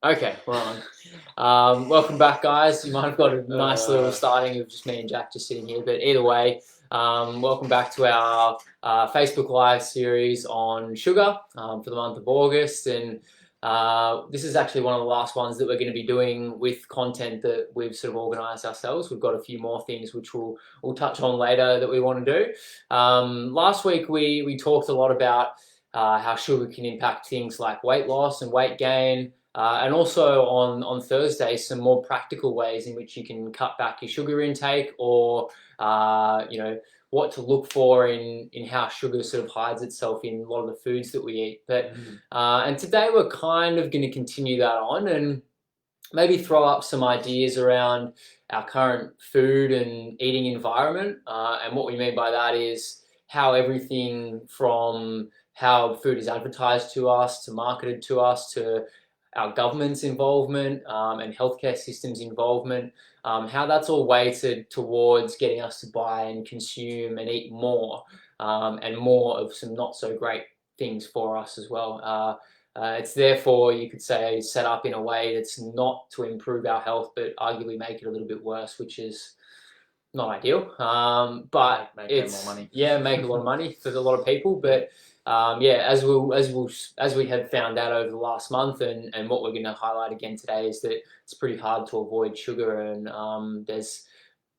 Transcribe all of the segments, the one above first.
Okay, we're on. Welcome back, guys. You might have got a nice little starting of just me and Jack just sitting here, but either way, welcome back to our Facebook Live series on sugar for the month of August. And this is actually one of the last ones that we're going to be doing with content that we've sort of organised ourselves. We've got a few more things which we'll touch on later that we want to do. Last week we talked a lot about how sugar can impact things like weight loss and weight gain. And also on Thursday, some more practical ways in which you can cut back your sugar intake, or what to look for in how sugar sort of hides itself in a lot of the foods that we eat. But and today we're kind of going to continue that on and maybe throw up some ideas around our current food and eating environment. And what we mean by that is how everything from how food is advertised to us, to marketed to us, to our government's involvement and healthcare systems involvement, how that's all weighted towards getting us to buy and consume and eat more, and more of some not so great things for us as well. It's therefore, you could say, set up in a way that's not to improve our health, but arguably make it a little bit worse, which is not ideal. But make more money. Yeah, make a lot of money for a lot of people, but as we have found out over the last month, and what we're going to highlight again today is that it's pretty hard to avoid sugar, and there's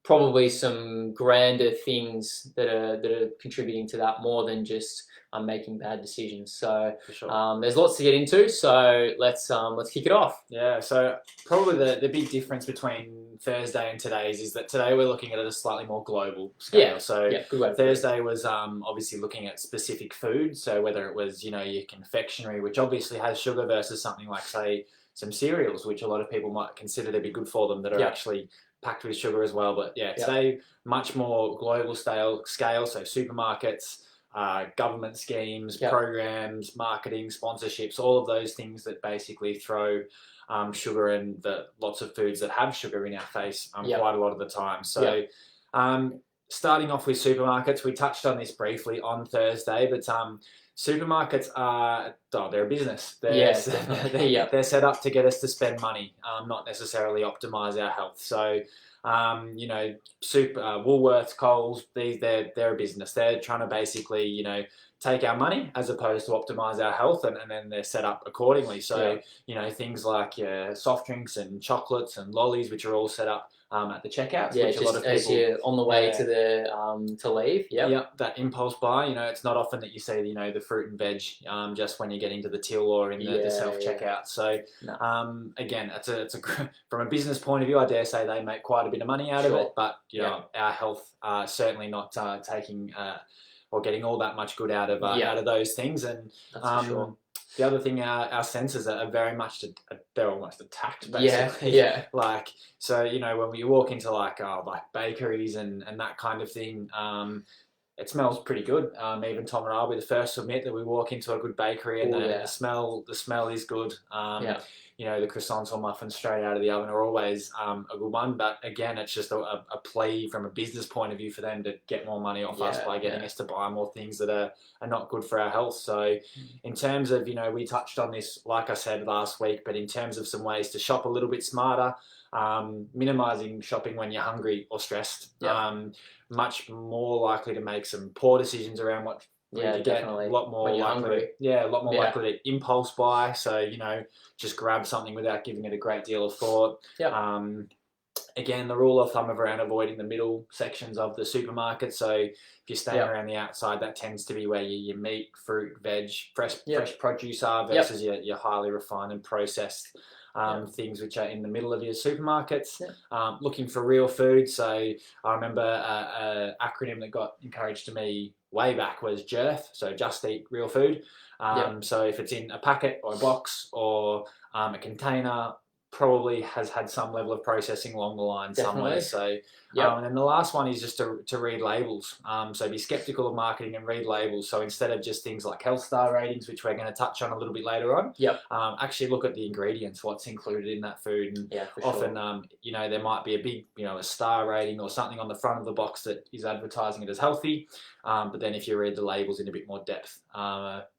probably some grander things that are contributing to that more than just making bad decisions. So for sure. There's lots to get into. So let's kick it off. Yeah. So probably the big difference between Thursday and today's is that today we're looking at a slightly more global scale. Yeah. So good way Thursday was obviously looking at specific food. So whether it was your confectionery, which obviously has sugar, versus something like, say, some cereals, which a lot of people might consider to be good for them, that are actually packed with sugar as well. But today much more global scale. So supermarkets, government schemes, programs, marketing, sponsorships, all of those things that basically throw sugar and lots of foods that have sugar in our face quite a lot of the time. So starting off with supermarkets, we touched on this briefly on Thursday, but supermarkets they're a business. They're set up to get us to spend money, not necessarily optimize our health. So Woolworths, Coles, they're a business. They're trying to basically take our money as opposed to optimize our health, and then they're set up accordingly. So things like soft drinks and chocolates and lollies, which are all set up at the checkouts, which a lot of people, as you're on the way to leave. That impulse buy. It's not often that you see the fruit and veg just when you're getting to the till or in the self checkout. So again, it's a from a business point of view, I dare say they make quite a bit of money out of it. But our health certainly not taking or getting all that much good out of those things. And that's for sure. The other thing, our senses are very much, they're almost attacked, basically. Like, so, when we walk into like bakeries and that kind of thing, it smells pretty good. Even Tom and I will be the first to admit that we walk into a good bakery and the smell is good. The croissants or muffins straight out of the oven are always a good one. But again, it's just a plea from a business point of view for them to get more money off us by getting us to buy more things that are not good for our health. So in terms of, we touched on this, like I said last week, but in terms of some ways to shop a little bit smarter, minimizing shopping when you're hungry or stressed, much more likely to make some poor decisions around what definitely. A lot more likely to impulse buy. So just grab something without giving it a great deal of thought. Again, the rule of thumb around avoiding the middle sections of the supermarket. So if you're staying around the outside, that tends to be where your meat, fruit, veg, fresh produce are, versus your highly refined and processed things which are in the middle of your supermarkets. Looking for real food. So I remember an acronym that got encouraged to me way back was JERF, so just eat real food. So if it's in a packet or a box or a container, probably has had some level of processing along the line somewhere. So and then the last one is just to read labels. So be skeptical of marketing and read labels. So instead of just things like health star ratings, which we're going to touch on a little bit later on, actually look at the ingredients, what's included in that food. And often there might be a big a star rating or something on the front of the box that is advertising it as healthy, but then if you read the labels in a bit more depth,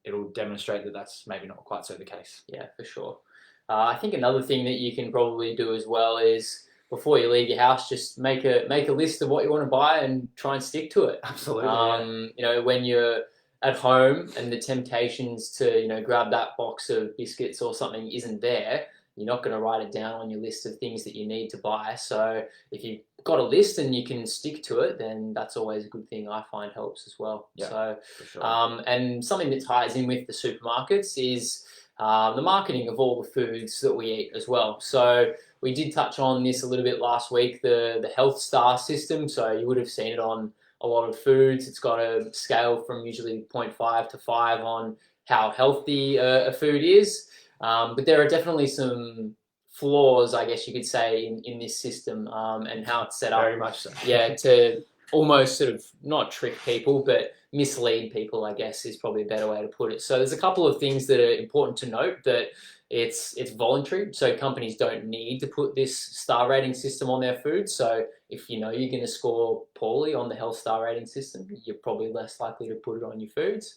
it'll demonstrate that that's maybe not quite so the case. For sure. I think another thing that you can probably do as well is before you leave your house, just make a list of what you want to buy and try and stick to it. Absolutely. You know, when you're at home and the temptations to, you know, grab that box of biscuits or something isn't there, you're not going to write it down on your list of things that you need to buy. So if you've got a list and you can stick to it, then that's always a good thing. I find helps as well. Yeah, so, for sure. and something that ties in with the supermarkets is the marketing of all the foods that we eat as well. So we did touch on this a little bit last week, the health star system. So you would have seen it on a lot of foods. It's got a scale from usually 0.5 to 5 on how healthy a food is. But there are definitely some flaws, I guess you could say, in this system and how it's set up. Very much so. Yeah, to almost sort of not trick people, but mislead people, I guess, is probably a better way to put it. So there's a couple of things that are important to note that it's voluntary, so companies don't need to put this star rating system on their food. So if you know you're going to score poorly on the health star rating system, you're probably less likely to put it on your foods.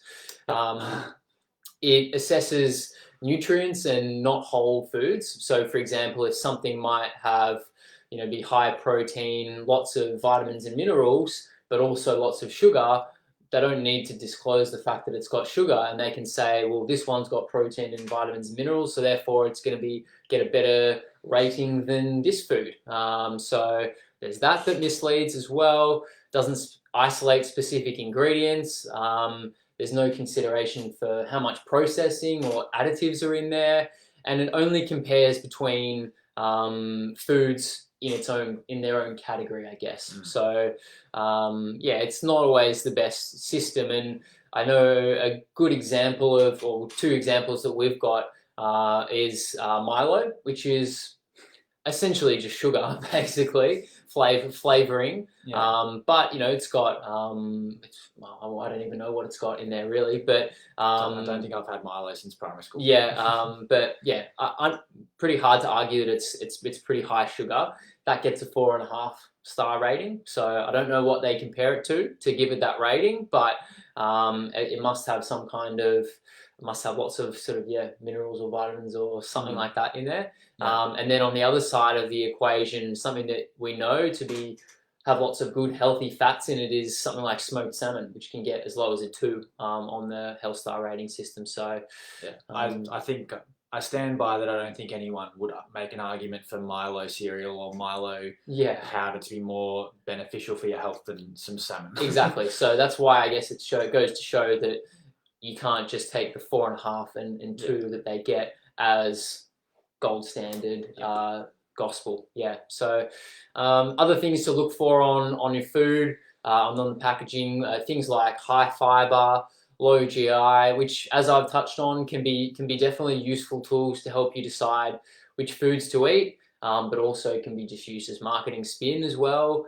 It assesses nutrients and not whole foods. So for example, if something might have, you know, be high protein, lots of vitamins and minerals, but also lots of sugar, they don't need to disclose the fact that it's got sugar, and they can say, well, this one's got protein and vitamins and minerals, so therefore it's going to get a better rating than this food. So there's that misleads as well. Doesn't isolate specific ingredients. There's no consideration for how much processing or additives are in there, and it only compares between foods in their own category, I guess. So yeah, it's not always the best system. And I know a good example of, or two examples that we've got is Milo, which is essentially just sugar, basically flavoring. Yeah. But you know, it's got well, I don't even know what it's got in there really, but I don't think I've had Milo since primary school. Yeah, but yeah, I'm pretty hard to argue that it's pretty high sugar. That gets a 4.5 star rating. So I don't know what they compare it to give it that rating, but it must have some kind of, must have lots of sort of minerals or vitamins or something like that in there. And then on the other side of the equation, something that we know to have lots of good healthy fats in it is something like smoked salmon, which can get as low as a 2 on the health star rating system. So I think I stand by that. I don't think anyone would make an argument for Milo cereal or Milo powder to be more beneficial for your health than some salmon. Exactly. So that's why I guess it goes to show that you can't just take the 4.5 and 2 that they get as gold standard gospel. Yeah. So other things to look for on your food, on the packaging, things like high fiber, low GI, which, as I've touched on, can be definitely useful tools to help you decide which foods to eat, but also can be just used as marketing spin as well.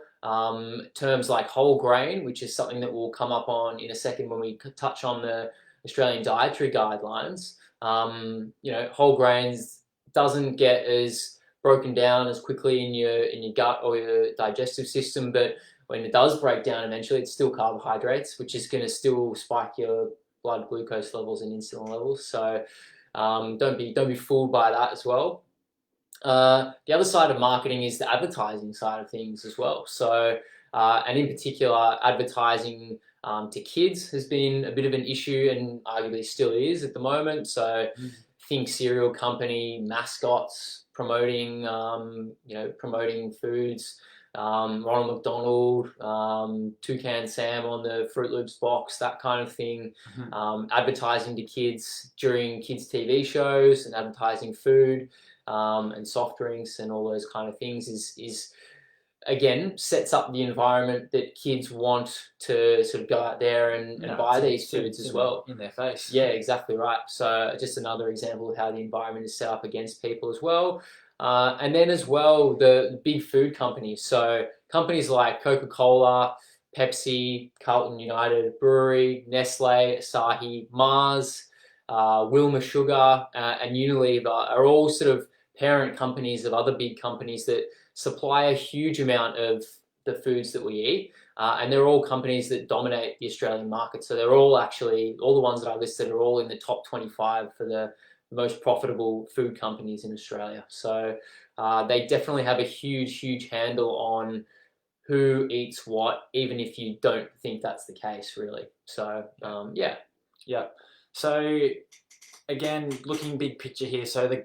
Terms like whole grain, which is something that we'll come up on in a second when we touch on the Australian dietary guidelines. You know, whole grains doesn't get as broken down as quickly in your gut or your digestive system, but when it does break down eventually, it's still carbohydrates, which is going to still spike your blood glucose levels and insulin levels. So don't be fooled by that as well. The other side of marketing is the advertising side of things as well. So and in particular, advertising to kids has been a bit of an issue, and arguably still is at the moment. So think cereal company mascots promoting promoting foods. Ronald McDonald, Toucan Sam on the Fruit Loops box, that kind of thing. Advertising to kids during kids' TV shows and advertising food and soft drinks and all those kind of things is again sets up the environment that kids want to sort of go out there and buy these foods as well. In their face. Yeah, exactly right. So just another example of how the environment is set up against people as well. And then as well, the big food companies. So companies like Coca-Cola, Pepsi, Carlton United Brewery, Nestle, Asahi, Mars, Wilma Sugar, and Unilever are all sort of parent companies of other big companies that supply a huge amount of the foods that we eat. And they're all companies that dominate the Australian market. So they're all the ones that I listed are all in the top 25 for the most profitable food companies in Australia. So they definitely have a huge handle on who eats what, even if you don't think that's the case, really. So yeah. So again, looking big picture here, so the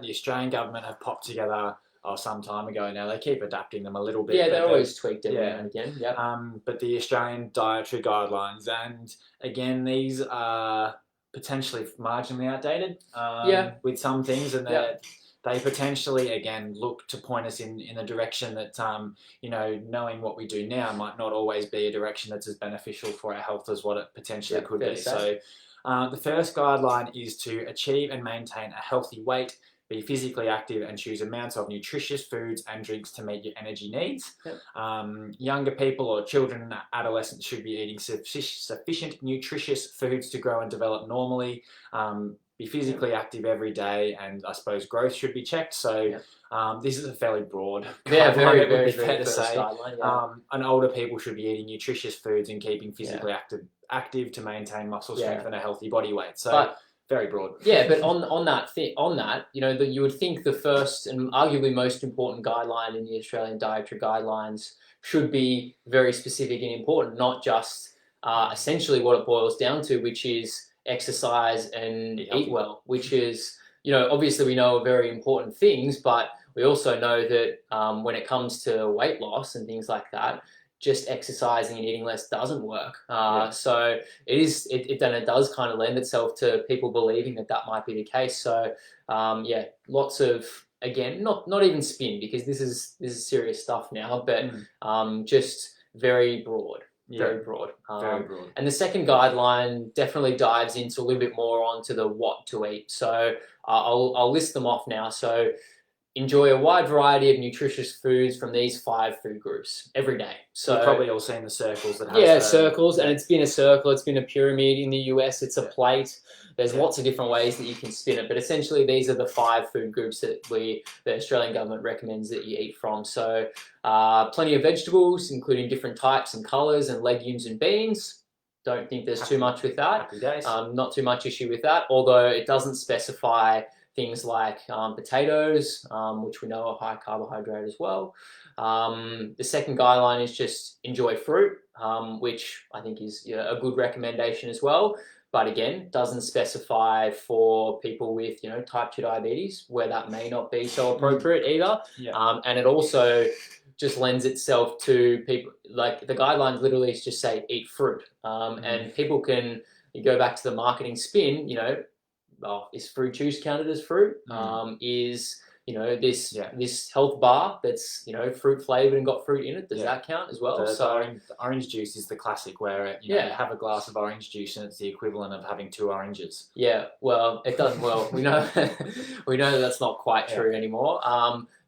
Australian government have popped together some time ago now. They keep adapting them a little bit. Yeah, they're always tweaked every now and again. But the Australian dietary guidelines, and again, these are potentially marginally outdated with some things, and they potentially, again, look to point us in a direction that, knowing what we do now might not always be a direction that's as beneficial for our health as what it potentially could be. So the first guideline is to achieve and maintain a healthy weight, be physically active, and choose amounts of nutritious foods and drinks to meet your energy needs. Younger people or children and adolescents should be eating sufficient nutritious foods to grow and develop normally. Be physically active every day, and I suppose growth should be checked. So this is a fairly broad guideline. Very fair to say. And older people should be eating nutritious foods and keeping physically active to maintain muscle strength and a healthy body weight. So very broad. Yeah, but on that, you would think the first and arguably most important guideline in the Australian dietary guidelines should be very specific and important, not just essentially what it boils down to, which is exercise and eat well, which is, obviously we know are very important things, but we also know that when it comes to weight loss and things like that, just exercising and eating less doesn't work. So it does kind of lend itself to people believing that might be the case. So lots of, again, not even spin, because this is serious stuff now, but just very broad. Very broad. And the second guideline definitely dives into a little bit more onto the what to eat. So I'll list them off now. So enjoy a wide variety of nutritious foods from these 5 food groups every day. So you've probably all seen the circles that have circles, and it's been a circle, it's been a pyramid. In the US, it's a plate. There's lots of different ways that you can spin it, but essentially these are the 5 food groups that the Australian government recommends that you eat from. So plenty of vegetables, including different types and colours, and legumes and beans. Don't think there's too much with that. Happy days. Not too much issue with that, although it doesn't specify things like potatoes, which we know are high carbohydrate as well. The second guideline is just enjoy fruit, which I think is a good recommendation as well. But again, doesn't specify for people with type 2 diabetes, where that may not be so appropriate either. And it also just lends itself to people, like the guidelines literally just say eat fruit, and people can, you go back to the marketing spin, is fruit juice counted as fruit? Is this health bar that's fruit flavored and got fruit in it, does that count as well? The orange juice is the classic, where you have a glass of orange juice and it's the equivalent of having 2 oranges. Well, it doesn't. Well, we know that's not quite true anymore.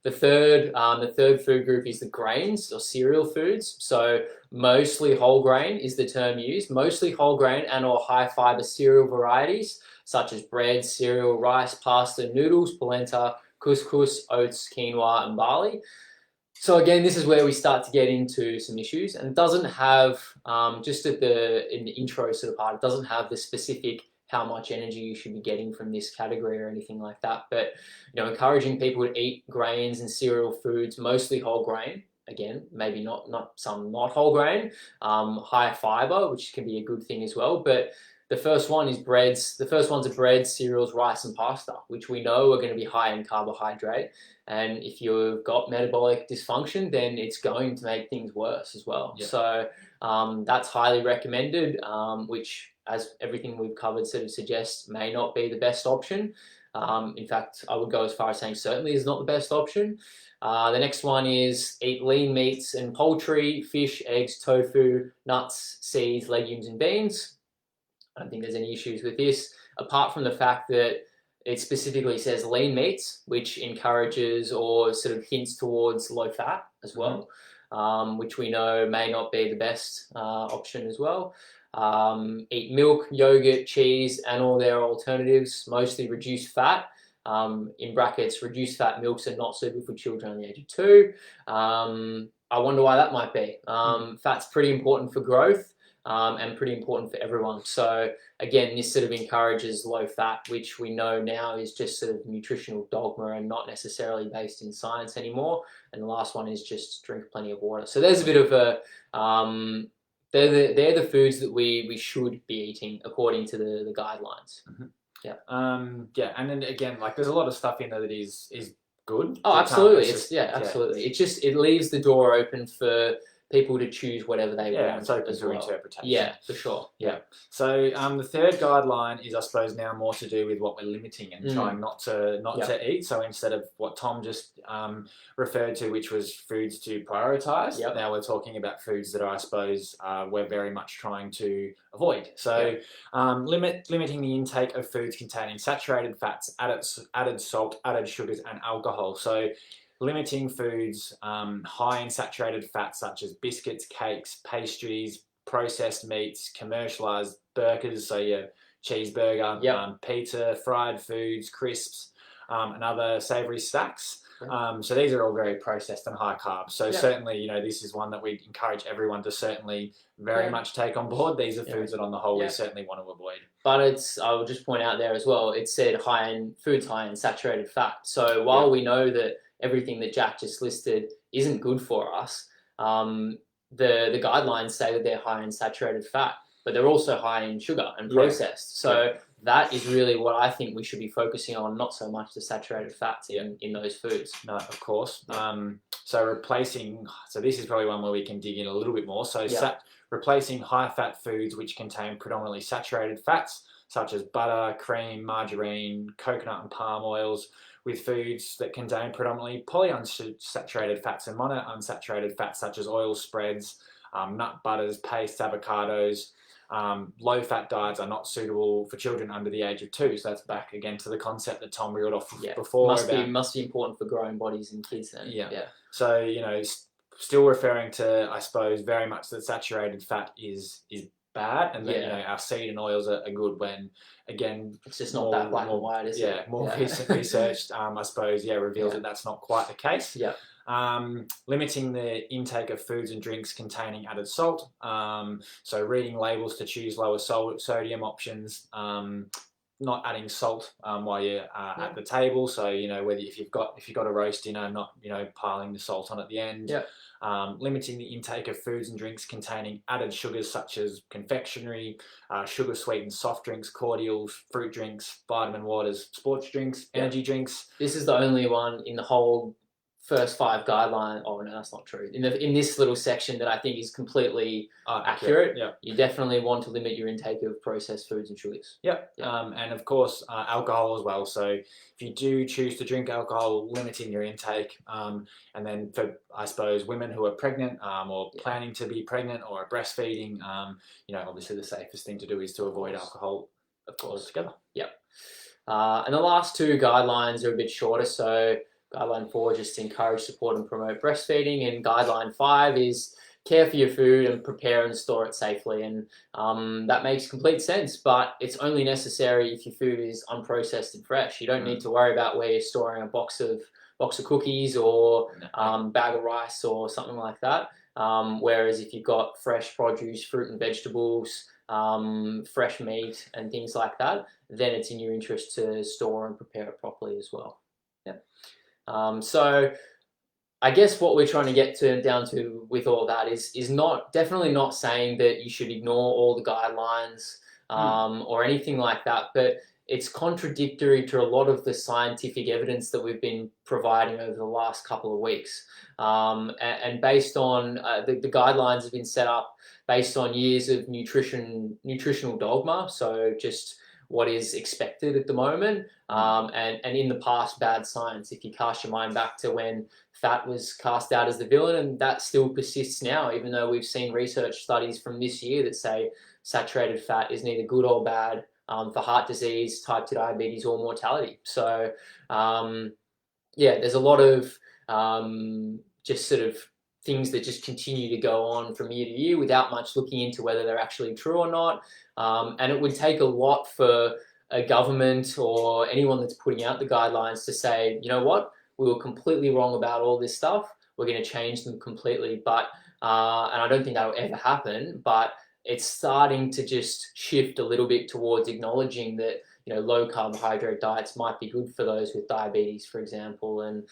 The third food group is the grains or cereal foods. So mostly whole grain is the term used. Mostly whole grain and or high fiber cereal varieties such as bread, cereal, rice, pasta, noodles, polenta, couscous, oats, quinoa, and barley. So again, this is where we start to get into some issues, and it doesn't have, just in the intro sort of part, it doesn't have the specific how much energy you should be getting from this category or anything like that. But encouraging people to eat grains and cereal foods, mostly whole grain. Again, maybe not some not whole grain, high fiber, which can be a good thing as well. But the first one is breads. The first ones are bread, cereals, rice, and pasta, which we know are going to be high in carbohydrate. And if you've got metabolic dysfunction, then it's going to make things worse as well. So that's highly recommended, which, as everything we've covered sort of suggests, may not be the best option. In fact, I would go as far as saying certainly is not the best option. The next one is eat lean meats and poultry, fish, eggs, tofu, nuts, seeds, legumes, and beans. I don't think there's any issues with this, apart from the fact that it specifically says lean meats, which encourages or sort of hints towards low fat as well, which we know may not be the best option as well. Eat milk, yogurt, cheese, and all their alternatives, mostly reduced fat. In brackets, reduced fat milks are not suitable for children under the age of 2. I wonder why that might be. Fat's pretty important for growth. and pretty important for everyone. So again, this sort of encourages low fat, which we know now is just sort of nutritional dogma and not necessarily based in science anymore. And the last one is just drink plenty of water. So there's a bit of a they're the foods that we should be eating according to the guidelines. Mm-hmm. Yeah. And then again, like there's a lot of stuff in there that is good. Oh, absolutely. Absolutely. It leaves the door open for people to choose whatever they want. It's open to interpretation. Yeah, for sure. Yeah. So the third guideline is, I suppose, now more to do with what we're limiting and trying not to eat. So instead of what Tom just referred to, which was foods to prioritise, now we're talking about foods that I suppose we're very much trying to avoid. So limiting the intake of foods containing saturated fats, added salt, added sugars, and alcohol. So limiting foods high in saturated fats such as biscuits, cakes, pastries, processed meats, commercialised burgers, so your cheeseburger, pizza, fried foods, crisps, and other savoury snacks. So these are all very processed and high carb. So certainly, this is one that we encourage everyone to certainly very much take on board. These are foods that on the whole we certainly want to avoid. But I will just point out there as well, it said foods high in saturated fat. So while we know that everything that Jack just listed isn't good for us, the guidelines say that they're high in saturated fat, but they're also high in sugar and processed. So that is really what I think we should be focusing on, not so much the saturated fats in those foods. No, of course. So this is probably one where we can dig in a little bit more. So replacing high-fat foods which contain predominantly saturated fats, such as butter, cream, margarine, coconut and palm oils, with foods that contain predominantly polyunsaturated fats and monounsaturated fats, such as oil spreads, nut butters, pastes, avocados. Low-fat diets are not suitable for children under the age of 2. So that's back again to the concept that Tom reeled off before. Must be important for growing bodies in kids then. Yeah. So, still referring to, I suppose, very much that saturated fat is bad, and that our seed and oils are good when, again, it's just not that black and white, is it? More recent research, I suppose, reveals that that's not quite the case. Limiting the intake of foods and drinks containing added salt. So reading labels to choose lower sodium options. Not adding salt while you're at the table. So whether if you've got a roast dinner, not piling the salt on at the end. Limiting the intake of foods and drinks containing added sugars such as confectionery, sugar sweetened soft drinks, cordials, fruit drinks, vitamin waters, sports drinks, energy drinks. This is the only one in the whole first 5 guidelines. Oh no, that's not true. In this little section that I think is completely accurate. You definitely want to limit your intake of processed foods and sugars. And of course alcohol as well. So if you do choose to drink alcohol, limiting your intake. And then for, I suppose, women who are pregnant or planning to be pregnant or are breastfeeding, obviously the safest thing to do is to avoid alcohol, of course, altogether. And the last 2 guidelines are a bit shorter. So Guideline 4 just encourage, support and promote breastfeeding, and Guideline 5 is care for your food and prepare and store it safely. And that makes complete sense, but it's only necessary if your food is unprocessed and fresh. You don't need to worry about where you're storing a box of cookies or bag of rice or something like that. Whereas if you've got fresh produce, fruit and vegetables, fresh meat and things like that, then it's in your interest to store and prepare it properly as well. So I guess what we're trying to get down to with all that is definitely not saying that you should ignore all the guidelines or anything like that, but it's contradictory to a lot of the scientific evidence that we've been providing over the last couple of weeks. And based on the guidelines have been set up based on years of nutritional dogma, so just what is expected at the moment, and in the past, bad science. If you cast your mind back to when fat was cast out as the villain, and that still persists now, even though we've seen research studies from this year that say saturated fat is neither good or bad for heart disease, type 2 diabetes, or mortality. So, there's a lot of just sort of things that just continue to go on from year to year without much looking into whether they're actually true or not. And it would take a lot for a government or anyone that's putting out the guidelines to say, you know what, we were completely wrong about all this stuff. We're going to change them completely. But, and I don't think that will ever happen, but it's starting to just shift a little bit towards acknowledging that low carbohydrate diets might be good for those with diabetes, for example, and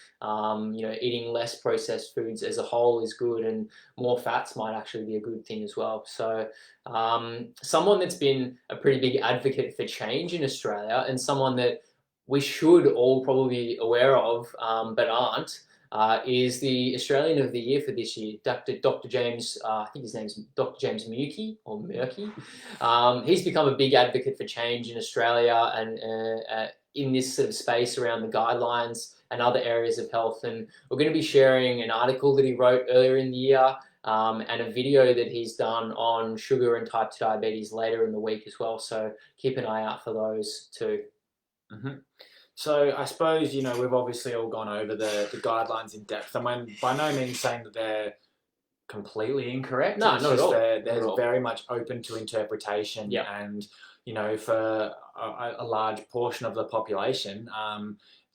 eating less processed foods as a whole is good, and more fats might actually be a good thing as well. So someone that's been a pretty big advocate for change in Australia, and someone that we should all probably be aware of, but aren't, is the Australian of the Year for this year, Dr. James, I think his name's Dr. James Murky, or Murky. He's become a big advocate for change in Australia and in this sort of space around the guidelines and other areas of health. And we're going to be sharing an article that he wrote earlier in the year, and a video that he's done on sugar and type 2 diabetes later in the week as well. So keep an eye out for those too. Mm-hmm. So I suppose, we've obviously all gone over the guidelines in depth. I mean, by no means saying that they're completely incorrect. No, not at all. They're very much open to interpretation. Yep. And, for a large portion of the population,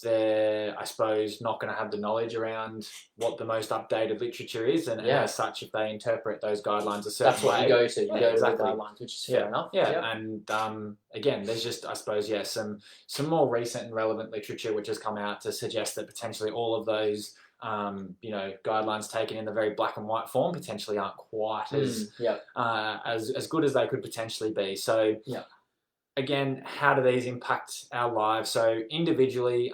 they're, I suppose, not going to have the knowledge around what the most updated literature is, and as such, if they interpret those guidelines a certain way, that's what you go to. You go exactly. to the guidelines, which is fair enough. Yeah, and again, there's just, I suppose, some more recent and relevant literature which has come out to suggest that potentially all of those guidelines taken in the very black and white form potentially aren't quite as good as they could potentially be. So again, how do these impact our lives? So individually,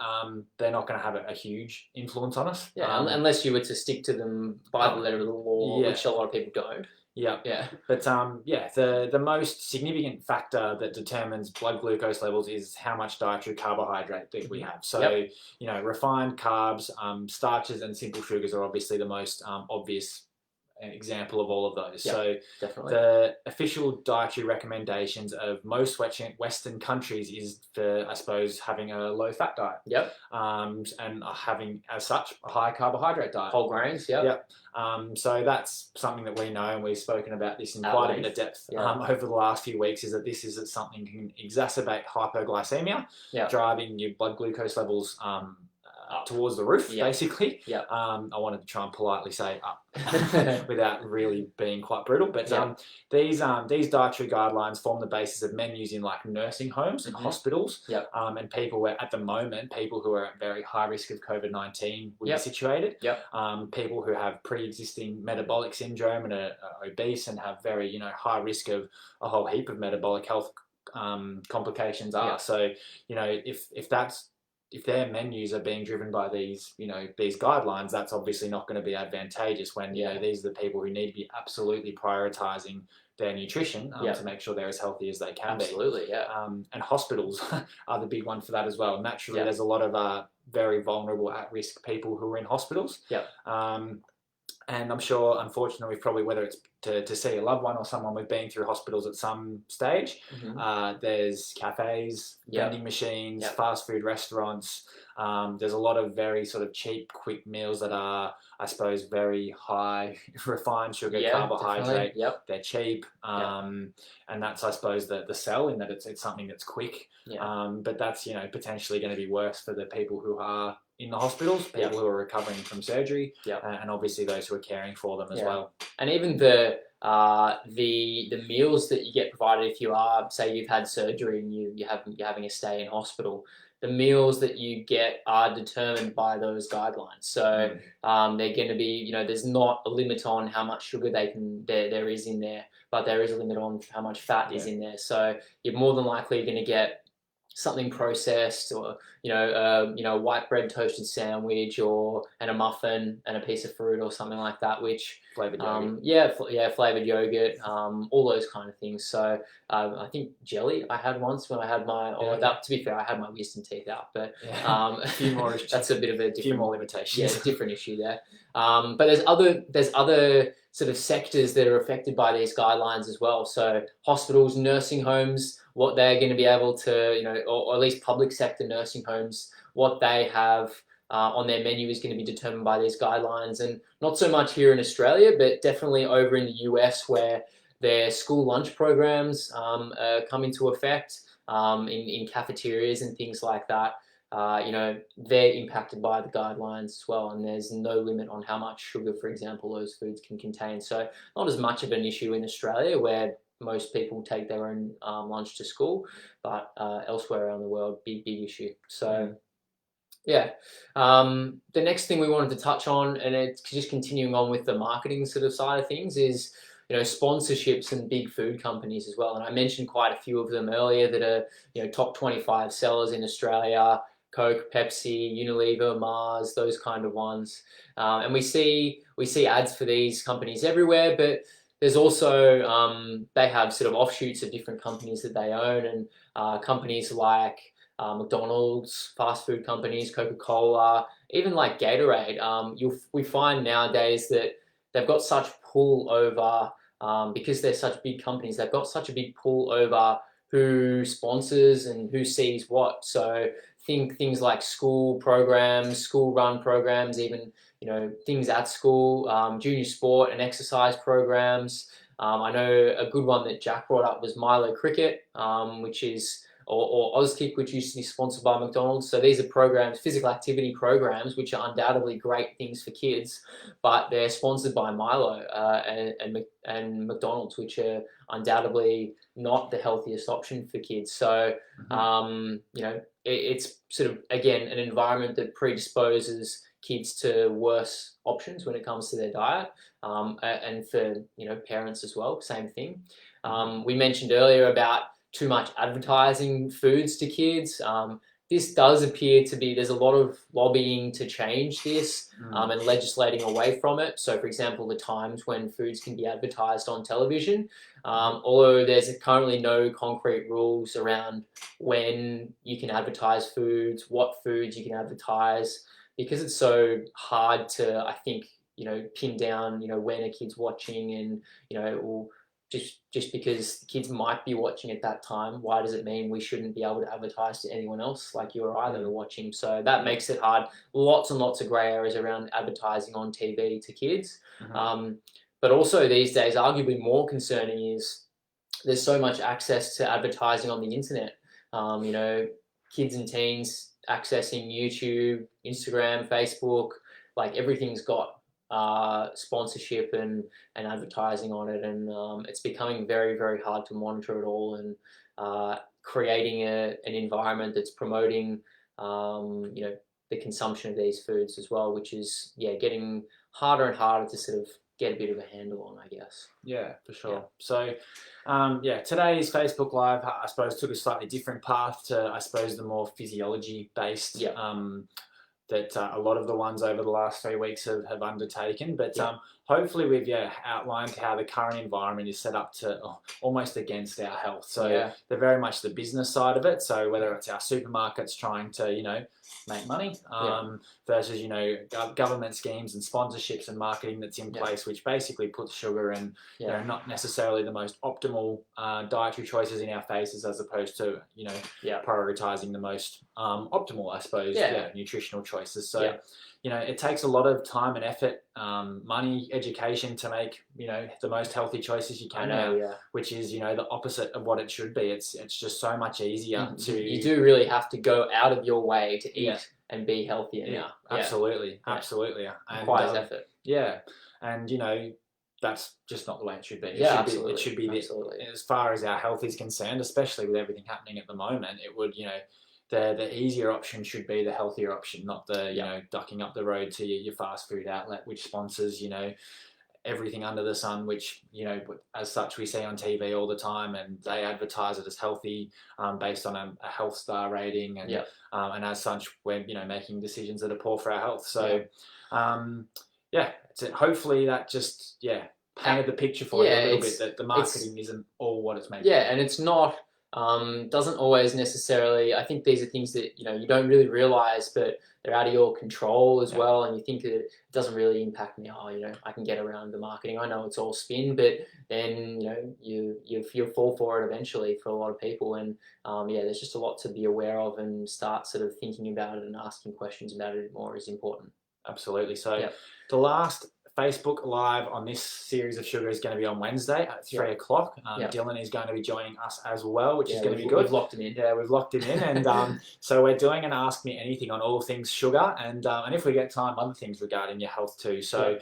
they're not going to have a huge influence on us. Yeah, unless you were to stick to them by the letter of the law, which a lot of people don't. Yeah. But the most significant factor that determines blood glucose levels is how much dietary carbohydrate that we have. So, refined carbs, starches, and simple sugars are obviously the most obvious example of all of those. So definitely. The official dietary recommendations of most Western countries is for, I suppose, having a low fat diet. And having, as such, a high carbohydrate diet. Whole grains. So that's something that we know, and we've spoken about this in quite a bit of depth over the last few weeks, is that this is something that can exacerbate hypoglycemia, driving your blood glucose levels towards the roof, basically. I wanted to try and politely say up without really being quite brutal. But these dietary guidelines form the basis of menus in like nursing homes and hospitals, and people who are at very high risk of COVID-19 would be situated. People who have pre-existing metabolic syndrome and are obese and have very high risk of a whole heap of metabolic health complications are. So if their menus are being driven by these guidelines, that's obviously not going to be advantageous when these are the people who need to be absolutely prioritizing their nutrition to make sure they're as healthy as they can be. And hospitals are the big one for that as well. Naturally, there's a lot of very vulnerable, at-risk people who are in hospitals. And I'm sure, unfortunately, probably whether it's to see a loved one or someone, we've been through hospitals at some stage. There's cafes, vending machines, fast food restaurants. There's a lot of very sort of cheap, quick meals that are, I suppose, very high refined sugar, carbohydrate. They're cheap. And that's, I suppose, the sell in that it's something that's quick. But that's, potentially going to be worse for the people who are in the hospitals, people who are recovering from surgery, and obviously those who are caring for them as well. And even the meals that you get provided if you are, say, you've had surgery and you're having a stay in hospital, the meals that you get are determined by those guidelines. So they're going to be, there's not a limit on how much sugar there is in there, but there is a limit on how much fat is in there. So you're more than likely going to get something processed, or white bread toasted sandwich, and a muffin and a piece of fruit or something like that, which flavored yogurt. Flavored yogurt, all those kind of things. So I think jelly I had once when I had my to be fair, I had my wisdom teeth out, but a few more that's a bit of a few more limitations. Different issue there. But there's other sort of sectors that are affected by these guidelines as well. So hospitals, nursing homes, what they're going to be able to, or at least public sector nursing homes, what they have on their menu is going to be determined by these guidelines. And not so much here in Australia, but definitely over in the US, where their school lunch programs come into effect in cafeterias and things like that. They're impacted by the guidelines as well, and there's no limit on how much sugar, for example, those foods can contain. So not as much of an issue in Australia, where most people take their own lunch to school, but elsewhere around the world, big issue. So. Yeah. The next thing we wanted to touch on, and it's just continuing on with the marketing sort of side of things, is sponsorships and big food companies as well. And I mentioned quite a few of them earlier that are top 25 sellers in Australia: Coke, Pepsi, Unilever, Mars, those kind of ones. And we see ads for these companies everywhere, but there's also they have sort of offshoots of different companies that they own, and companies like McDonald's, fast food companies, Coca-Cola, even like Gatorade. We find nowadays that they've got such pull over, because they're such big companies, they've got such a big pull over who sponsors and who sees what. So think things like school programs, school run programs, even things at school, junior sport and exercise programs. I know a good one that Jack brought up was Milo Cricket, which is or Auskick, which used to be sponsored by McDonald's. So these are programs, physical activity programs, which are undoubtedly great things for kids, but they're sponsored by Milo and McDonald's, which are undoubtedly not the healthiest option for kids. So, it's sort of, again, an environment that predisposes kids to worse options when it comes to their diet, and for parents as well, same thing. We mentioned earlier about too much advertising foods to kids. This does appear to be, there's a lot of lobbying to change this, and legislating away from it. So for example, the times when foods can be advertised on television, although there's currently no concrete rules around when you can advertise foods, what foods you can advertise, because it's so hard to, I think, pin down, when a kid's watching, and, or just because the kids might be watching at that time, why does it mean we shouldn't be able to advertise to anyone else like you or I that are watching? So that makes it hard. Lots and lots of grey areas around advertising on TV to kids. But also these days, arguably more concerning is there's so much access to advertising on the internet. Kids and teens accessing YouTube, Instagram, Facebook, like everything's got sponsorship and advertising on it, and it's becoming very, very hard to monitor it all, and creating an environment that's promoting the consumption of these foods as well, which is getting harder and harder to sort of get a bit of a handle on, I guess. Yeah, for sure. So today's Facebook Live, I suppose, took a slightly different path to, I suppose, the more physiology based that a lot of the ones over the last 3 weeks have undertaken. But hopefully we've outlined how the current environment is set up to almost against our health. So they're very much the business side of it. So whether it's our supermarkets trying to, make money versus, government schemes and sponsorships and marketing that's in place, which basically puts sugar and not necessarily the most optimal dietary choices in our faces, as opposed to, prioritizing the most optimal, I suppose, nutritional choices. So, it takes a lot of time and effort, money, education to make, the most healthy choices you can now, which is, the opposite of what it should be. It's just so much easier to... You do really have to go out of your way to eat and be healthier now. Absolutely. Absolutely. And, requires effort. Yeah. And, that's just not the way it should be. It should be as far as our health is concerned, especially with everything happening at the moment, it would, the easier option should be the healthier option, not the, ducking up the road to your fast food outlet, which sponsors, everything under the sun, which, as such we see on TV all the time, and they advertise it as healthy, based on a health star rating, and and as such we're, making decisions that are poor for our health. So, hopefully that just, painted the picture for you a little bit, that the marketing isn't all what it's meant to be. And it's not... doesn't always necessarily, I think these are things that, you don't really realize, but they're out of your control as well. And you think that it doesn't really impact me. I can get around the marketing. I know it's all spin, but then, you fall for it eventually for a lot of people. And there's just a lot to be aware of, and start sort of thinking about it and asking questions about it more is important. Absolutely. So the last Facebook Live on this series of sugar is going to be on Wednesday at 3 o'clock. Dylan is going to be joining us as well, which is going to be good. We've locked him in. Yeah, we've locked him in. And so we're doing an Ask Me Anything on all things sugar. And if we get time, other things regarding your health too. So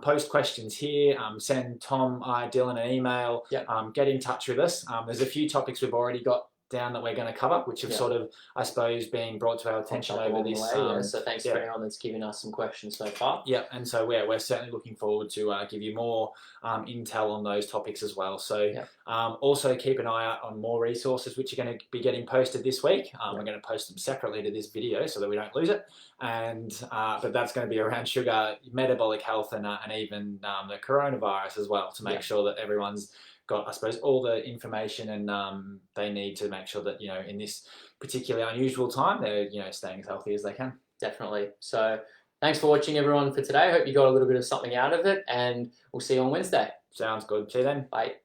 post questions here. Send Tom, Dylan an email. Get in touch with us. There's a few topics we've already got down that we're going to cover, which have sort of, I suppose, been brought to our attention over this. So thanks for anyone that's given us some questions so far. And so we're certainly looking forward to give you more intel on those topics as well. So also keep an eye out on more resources which are going to be getting posted this week. We're going to post them separately to this video so that we don't lose it. And but that's going to be around sugar, metabolic health, and even the coronavirus as well, to make sure that everyone's got, I suppose, all the information and they need to make sure that, in this particularly unusual time, they're, staying as healthy as they can. Definitely. So thanks for watching, everyone, for today. I hope you got a little bit of something out of it, and we'll see you on Wednesday. Sounds good. See you then. Bye.